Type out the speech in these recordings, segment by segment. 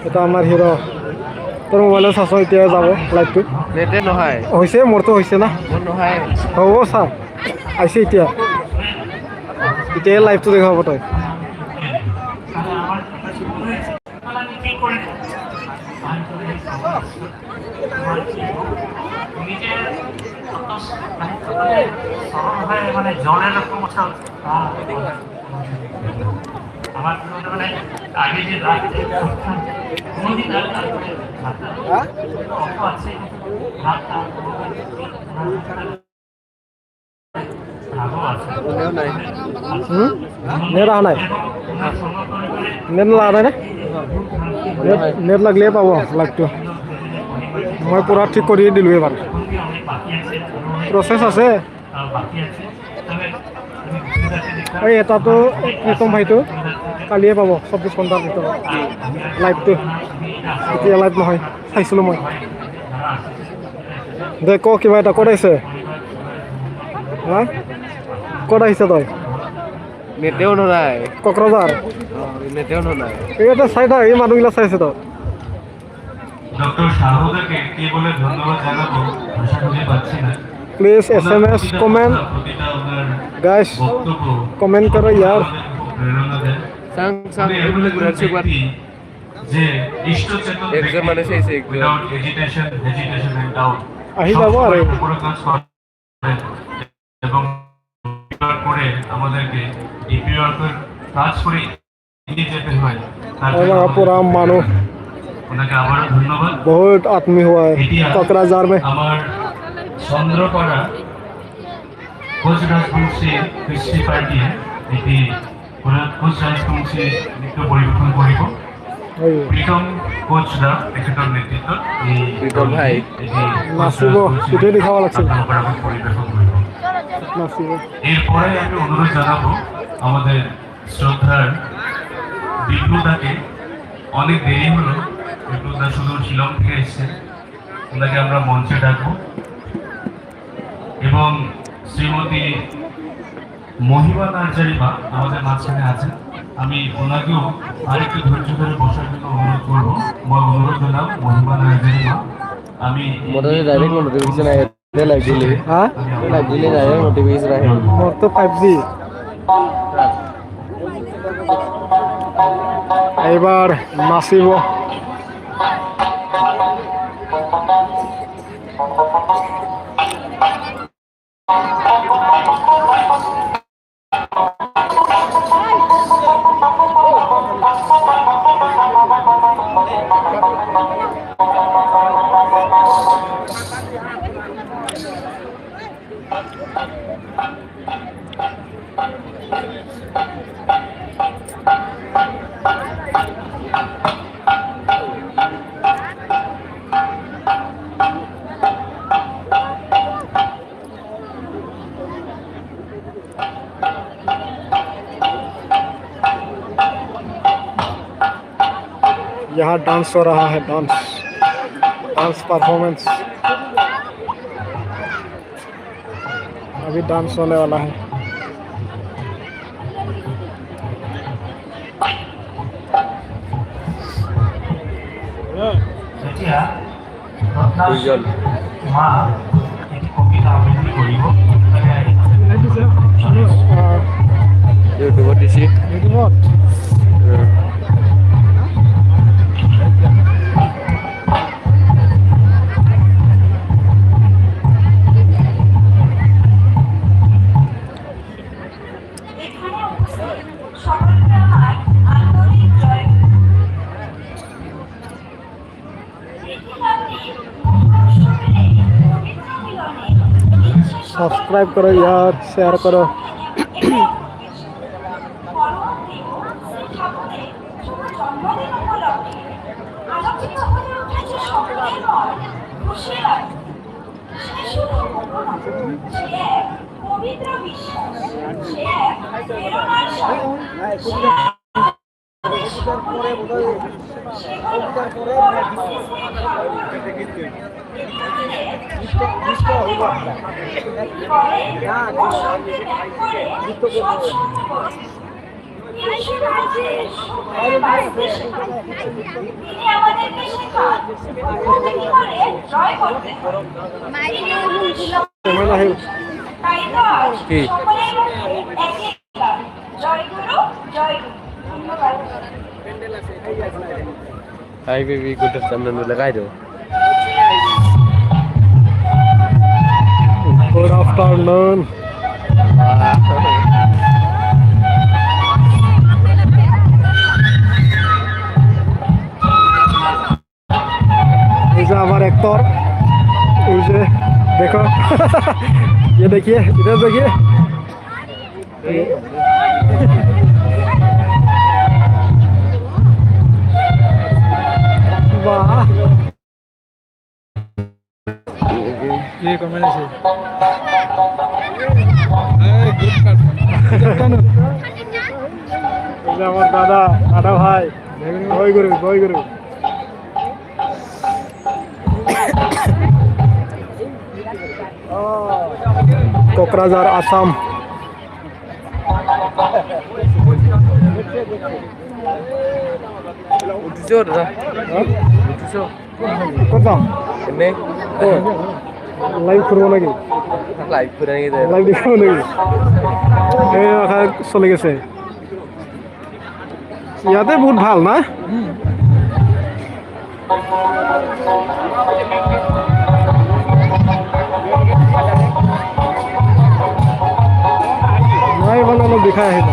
এটা আমাৰ হিৰো তোৰ মোবাইলত চাচ এতিয়া যাব লাইভটো নেটে নহয় হৈছে মোৰতো হৈছে না মোৰ নহয় হ'ব চা আহিছে এতিয়া লাইভটো দেখাব তই মানে জলের সমস্যা আমার মানে আগে যে রাখতে কোনদিন আর আছে নেট অহা নাই নেট লগা নাই নেট লাগিলে পাব লাইভটো মই পুৰা ঠিক কৰি দিলোঁ এবাৰ প্ৰচেছ আছে এই এটাতো প্ৰথম ভাইটো কালিয়ে পাব 24 ঘণ্টাৰ ভিতৰত লাইভটো এতিয়া লাইভ নহয় চাইছিলোঁ মই দে ক কিবা এটা ক'ত আহিছে হা ক'ত আহিছে তই নেটেও নহয় কোকৰাঝাৰ নেটেও নহয় এই এটা চাই থাক এই মানুহবিলাক চাইছে তো ডক্টর শাহরুখকে কি বলে ধন্যবাদ জানাবো ভাষা খুঁজে পাচ্ছি না please SMS comment guys comment করো यार সাং সাং এগুলো ঘুরাচ্ছে বার যে ইষ্টচেতন একজন মানুষ এসে উইদাউট হেজিটেশন এন্ড ডাউট আহি যাব আরে পুরো কাজ করে এবং করে আমাদেরকে এই পিওরকে কাজ করে এগিয়ে যেতে হয় और पूरा मानो ওনাকে আবারও ধন্যবাদ बहुत आदमी हुआ है कोकराझार में আমার চন্দ্রপাড়া কোচ রাজবংশী কৃষ্টি পার্টি এটি কোচ রাজবংশী নৃত্য পরিবেশন করিব প্রীতম কোচরা তেখেতৰ নেতৃত্বত এই প্রীতম ভাই নাচিব সেটাই দেখাব লাগছিল পরিবেশন করিব নাচিব এরপরে আমি অনুরোধ জানাবো আমাদের শ্রদ্ধার বিপ্লুদাকে অনেক দেরি হলো বিপ্লুদা শুধু শিলং থেকে এসেছেন ওনাকে আমরা মঞ্চে ডাকবো এবং শ্রীমতী মহিমা নার্জারিমা আমাদের মাঝখানে আছেন আমি ওনাকেও আরেকটু ধৈর্য ধরে বসার জন্য অনুরোধ করবো অনুরোধ করলাম মহিমা নার্জারিমা আমি মোটামুটি ডাইরেক্ট নোটিফিকেশন আহে লাগলে হ্যাঁ লাগলে ডাইরেক্ট নোটিফিকেশন আহে মোর তো 5G এবার নাচিব यहाँ डांस हो रहा है डांस परफॉर्मेंस अभी डांस होने वाला है মা এটি কবিতা আবৃত্তি করিব ইউটিউবত দিছি सब्सक्राइब करो यार शेयर करो তিনি কেমন আহিল কি হাই বেবি গুড সামনে লাগাই দাও Good afternoon. ये हमारा एक्टर उसे देखो ये देखिए इधर देखिए वाह ये कॉम्बिनेशन আমার দাদা দাদা ভাই জয় গুরু জয় গুরু কোকরাঝার আসাম উঠিছো দাদা উঠিছো কোথাও এনে লাইভ করবো নাকি লাইভ করে নিয়ে দেয় লাইভ দেখাবো নাকি এই আশা চলে গেছে ইয়াতে বহুত ভাল না নাই মানে অলপ দেখাই আহিম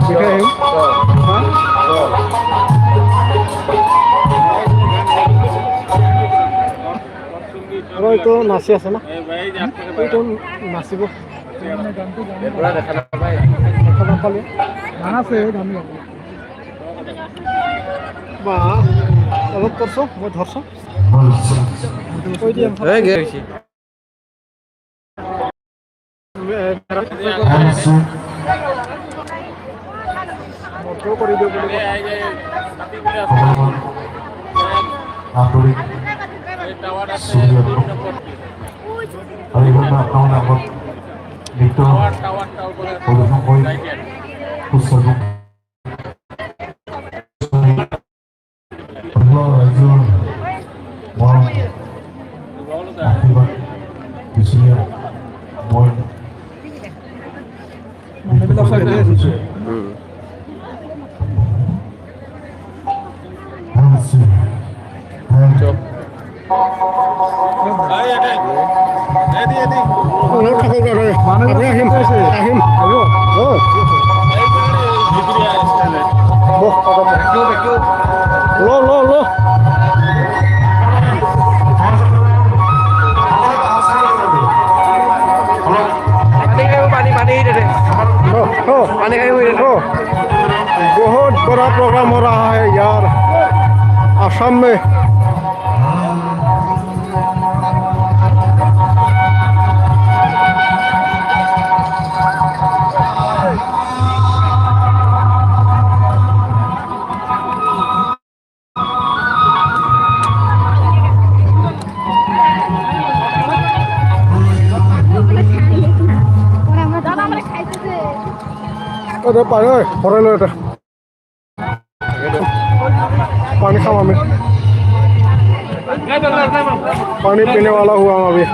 দেখাই আহিম আৰু এইটো নাচি আছে না এইটো নাচিব দেখা নাপায় দেখা নাপালে গান আছে গান বা অলপ কৰছো মই ধৰছো কৈ দিম এই গেছি মতো কৰি দিও বুলি আন্তরিক আৰু এইবাৰ আপোনাৰ আগত নৃত্য প্ৰদৰ্শন কৰি উৎসৰ্গ ৰাইজৰ মৰম আশীৰ্বাদ বিচনীয়া মই बहुत बड़ा प्रोग्राम हो रहा है यार असम में अरे पानी भरे लो এটা पानी खाओ हमें पानी पीने वाला हुआ हम अभी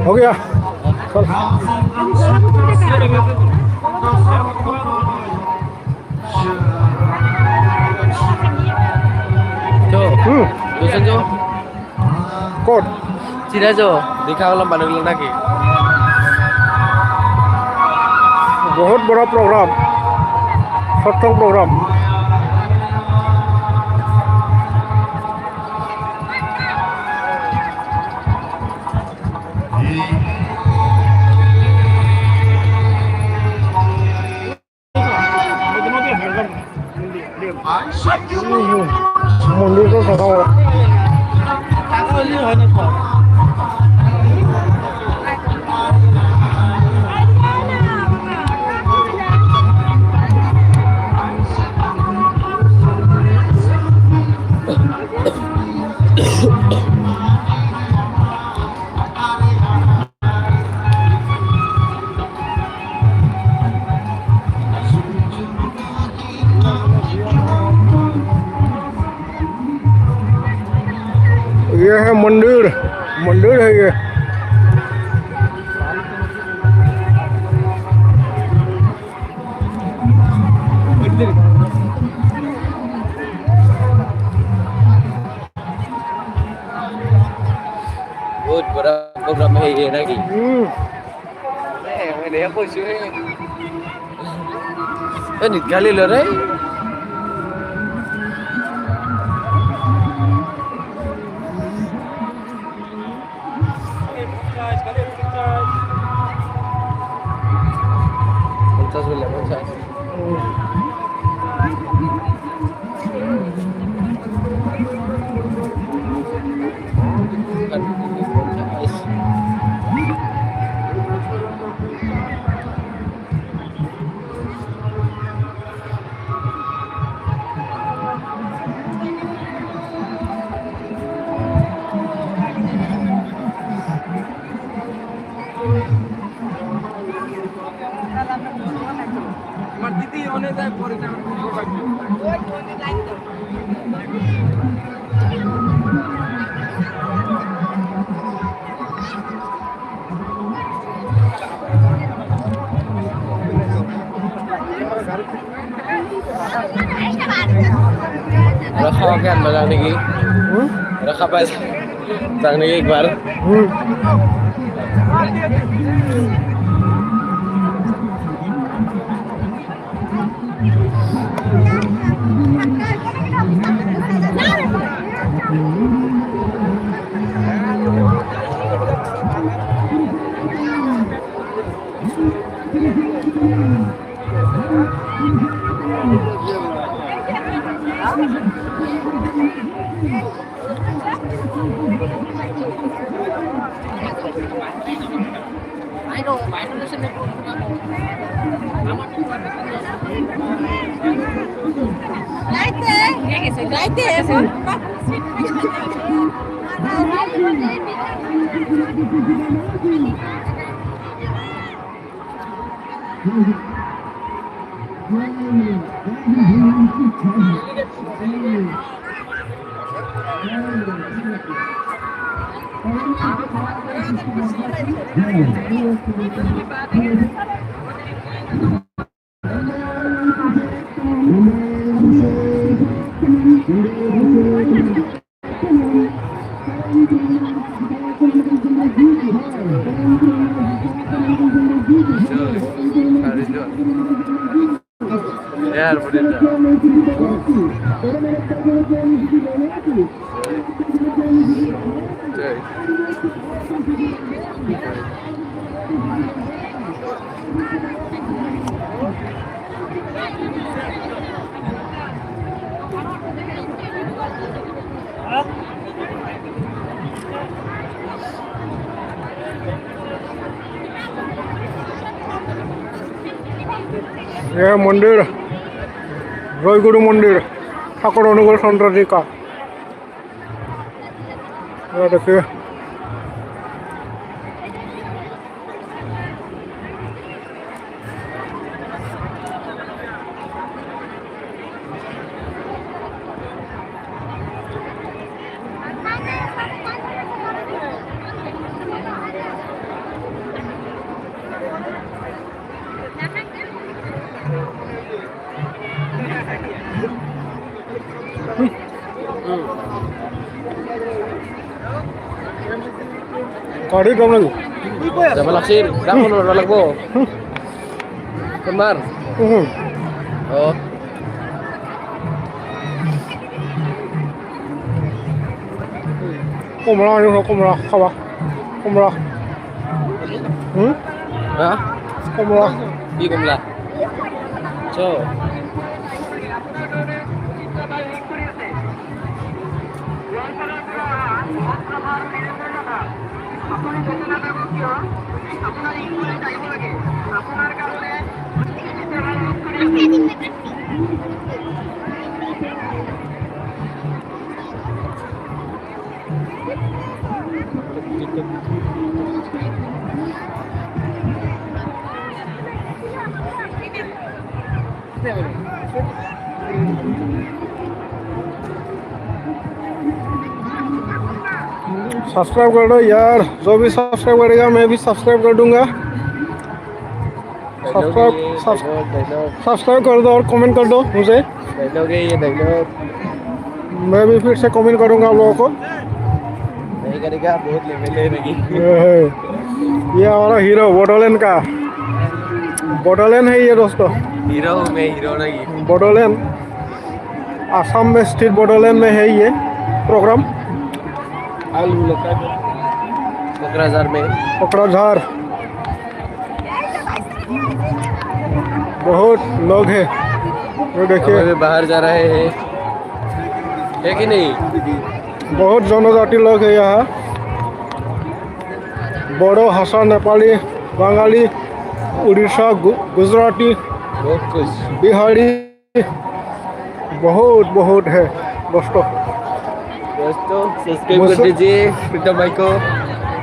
हो गया चल দুজন যাও कोट চিনা যাও দেখা হলাম মানুষগুলো নাকি बहुत बड़ा प्रोग्राम सत्संग प्रोग्राम मंदिर को सजा हुआ ये है मंदिर, मंदिर है ये। बहुत बड़ा प्रोग्राम है ये ना कि मैंने आपको सुने निकाले लो रे पंचाश बोले पंचाश रखा क्या जाने की रखा पैसा जाने की एक बार यार बड़े यह मंदिर जयगुरु मंदिर ठाकुर अनुकूल चंद्र जी का। यह देखिए Kali dong lagi. Sama laksir, kamu nol lagbo. Kemar. Oh. Kumra ini kumra, kawa. Kumra. Hah? Kumra. Di kumla. So. Subscribe कर दो यार, जो भी सब्सक्राइब करेगा मैं भी सब्सक्राइब कर दूंगा। सब्सक्राइब कर दो और कमेंट कर दो मुझे, डायलॉग है ये डायलॉग। मैं भी फिर से कमेंट करूंगा आप लोगों को। नहीं करेगा बहुत लेवल है लगी। ये हमारा हीरो बोडोलैंड का, बोडोलैंड है ये दोस्तों। हीरो हूँ मैं, हीरो नहीं। बोडोलैंड आसाम में स्थित बोडोलैंड में है ये प्रोग्राम। आलू लगा कोकराझार में। कोकराझार बहुत लोग हैं, ये देखिए हम बाहर जा रहे हैं, है कि नहीं? बहुत जनजाति लोग हैं यहाँ। बोडो, हासा, नेपाली, बंगाली, उड़ीसा, गुजराती, बहुत कुछ। बिहारी, बहुत है दोस्तों। सब्सक्राइब कर दीजिए प्रीतम भाई को,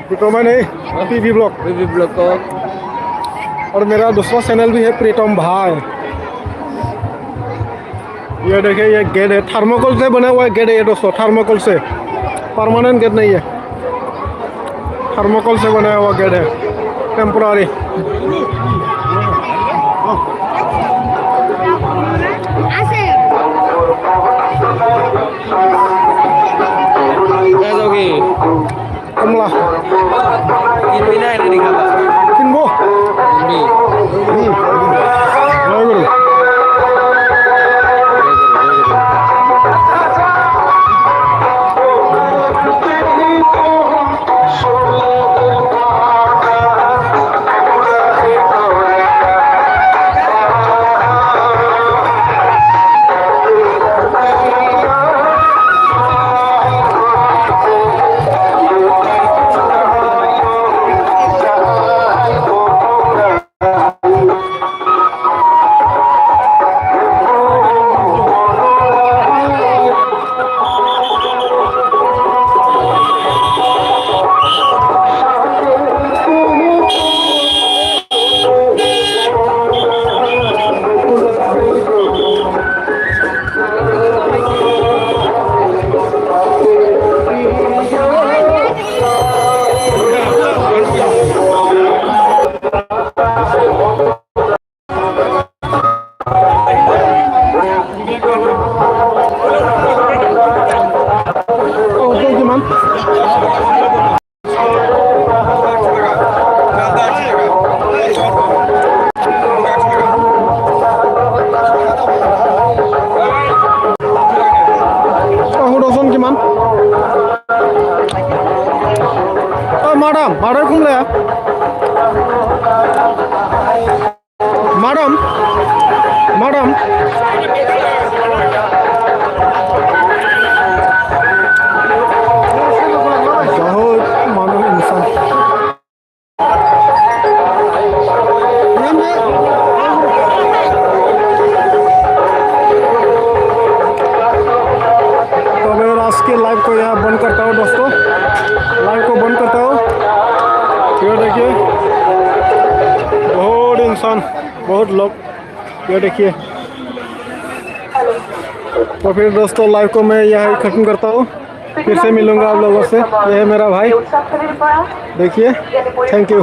प्रीतम नहीं, पीवी ब्लॉग। पीवी ब्लॉग को। और मेरा दूसरा चैनल भी है प्रीतम भाई। ये देखिए ये गेट है, थर्मोकोल से बना हुआ है गेट है ये दोस्तों, थर्मोकोल से, परमानेंट गेट नहीं है, थर्मोकोल से बनाया हुआ गेट है, टेम्पोरारी। क्या दोगे? कमला किन बिना है दिखा किनको Madam kumla madam बहुत मानो इंसान तो मैं आज के लाइव को यहाँ बंद करता हूँ दोस्तों, लाइव को बंद करता हूँ। ये देखिए बहुत इंसान, बहुत लोग, ये देखिए। तो फिर दोस्तों लाइव को मैं यहाँ खत्म करता हूँ, फिर से मिलूंगा आप लोगों से। ये है मेरा भाई, देखिए। Thank you.